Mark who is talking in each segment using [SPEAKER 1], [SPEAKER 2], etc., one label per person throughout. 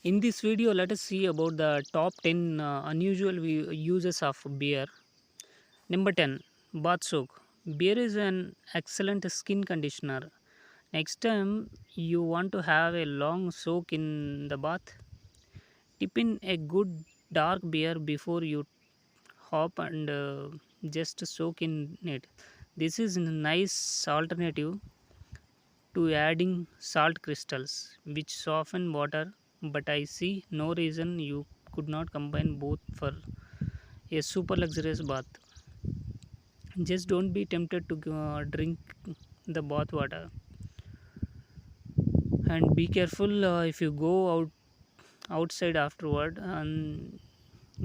[SPEAKER 1] In this video, let us see about the top 10 unusual uses of beer. Number 10, bath soak. Beer is an excellent skin conditioner. Next time you want to have a long soak in the bath, tip in a good dark beer before you hop and just soak in it. This is a nice alternative to adding salt crystals, which soften water, but I see no reason you could not combine both for a super luxurious bath. Just don't be tempted to drink the bath water, and be careful if you go outside afterward on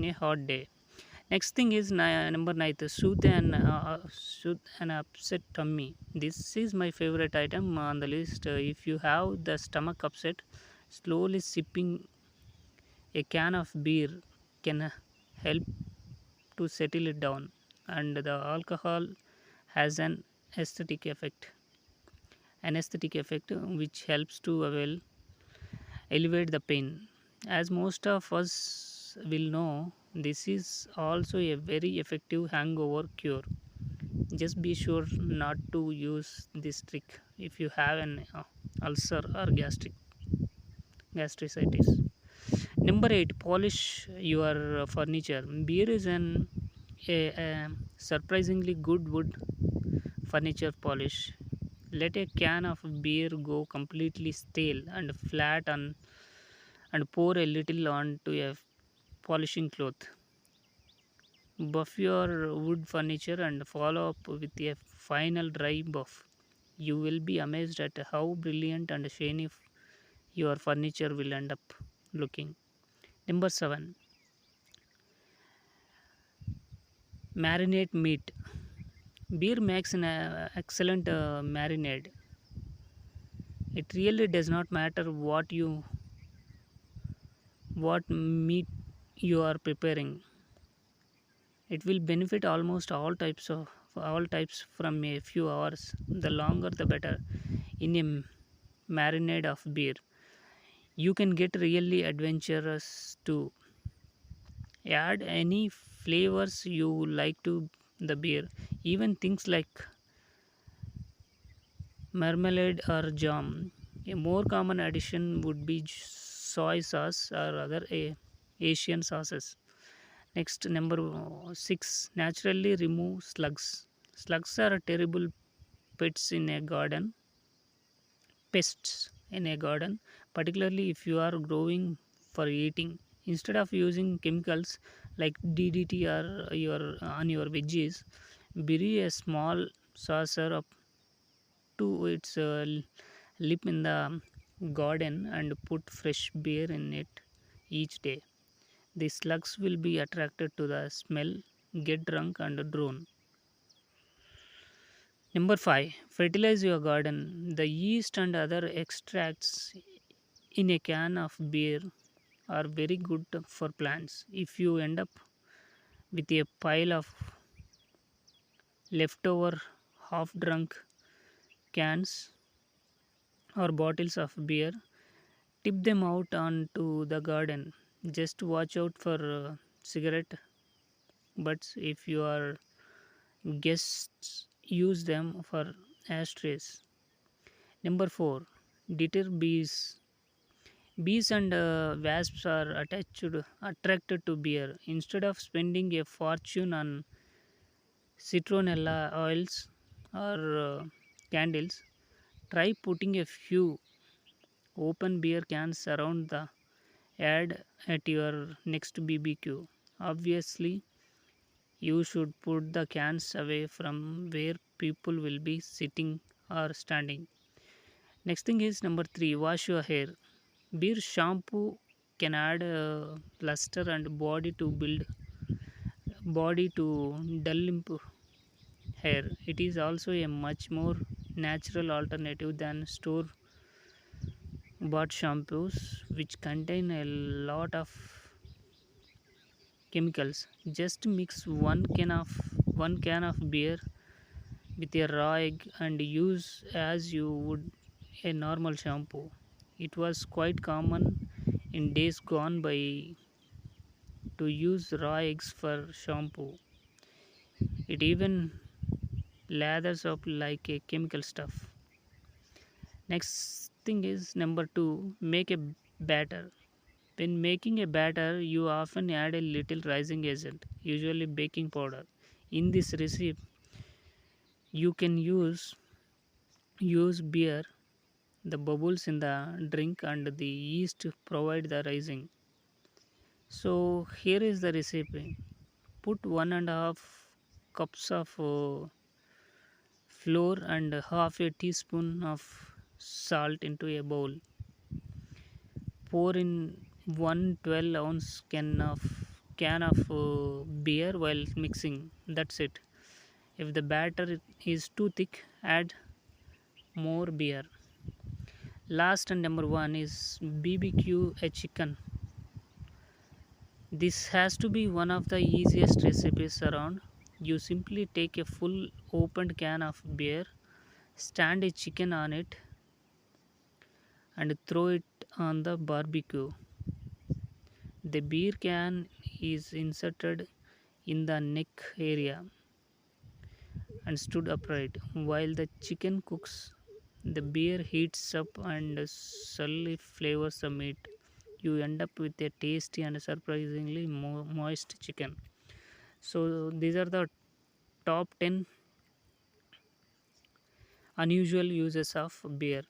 [SPEAKER 1] a hot day. Next thing is number 9, the soothe and upset tummy. This is my favorite item on the list. If you have the stomach upset, slowly sipping a can of beer can help to settle it down, and the alcohol has an aesthetic effect which helps to elevate the pain. As most of us will know, this is also a very effective hangover cure. Just be sure not to use this trick if you have an ulcer or gastritis. Number 8, polish your furniture. Beer is a surprisingly good wood furniture polish. Let a can of beer go completely stale and flat and pour a little onto a polishing cloth. Buff your wood furniture and follow up with a final dry buff. You will be amazed at how brilliant and shiny your furniture will end up looking. Number 7, marinate meat. Beer makes an excellent marinade. It really does not matter what meat you are preparing. It will benefit almost all types from a few hours. The longer the better. In a marinade of beer, you can get really adventurous too. Add any flavors you like to the beer, even things like marmalade or jam. A more common addition would be soy sauce or other Asian sauces. Next, number 6, naturally remove slugs. Slugs are terrible pets in a garden, pests in a garden, particularly if you are growing for eating. Instead of using chemicals like DDT or your veggies, bury a small saucer up to its lip in the garden and put fresh beer in it each day. The slugs will be attracted to the smell, get drunk, and drone. Number 5, fertilize your garden. The yeast and other extracts in a can of beer are very good for plants. If you end up with a pile of leftover half drunk cans or bottles of beer, tip them out onto the garden. Just watch out for cigarette butts if your guests use them for ashtrays. Number 4, deter bees. Bees and wasps are attracted to beer. Instead of spending a fortune on citronella oils or candles, try putting a few open beer cans around the yard at your next BBQ. Obviously, you should put the cans away from where people will be sitting or standing. Next thing is number 3, wash your hair. Beer shampoo can add luster and body to dull limp hair. It is also a much more natural alternative than store bought shampoos, which contain a lot of chemicals. Just mix one can of beer with a raw egg and use as you would a normal shampoo. It was quite common in days gone by to use raw eggs for shampoo. It even lathers up like a chemical stuff. Next thing is number two, make a batter. When making a batter, you often add a little rising agent, usually baking powder. In this recipe, you can use beer, the bubbles in the drink and the yeast provide the rising. So here is the recipe. Put 1.5 cups of flour and half a teaspoon of salt into a bowl. Pour in 1 12-ounce can of beer while mixing. That's it. If the batter is too thick, add more beer. Last and number one is BBQ a chicken. This has to be one of the easiest recipes around. You simply take a full opened can of beer, stand a chicken on it, and throw it on the barbecue. The beer can is inserted in the neck area and stood upright. While the chicken cooks, the beer heats up and subtly flavors the meat. You end up with a tasty and surprisingly moist chicken. So, these are the top 10 unusual uses of beer.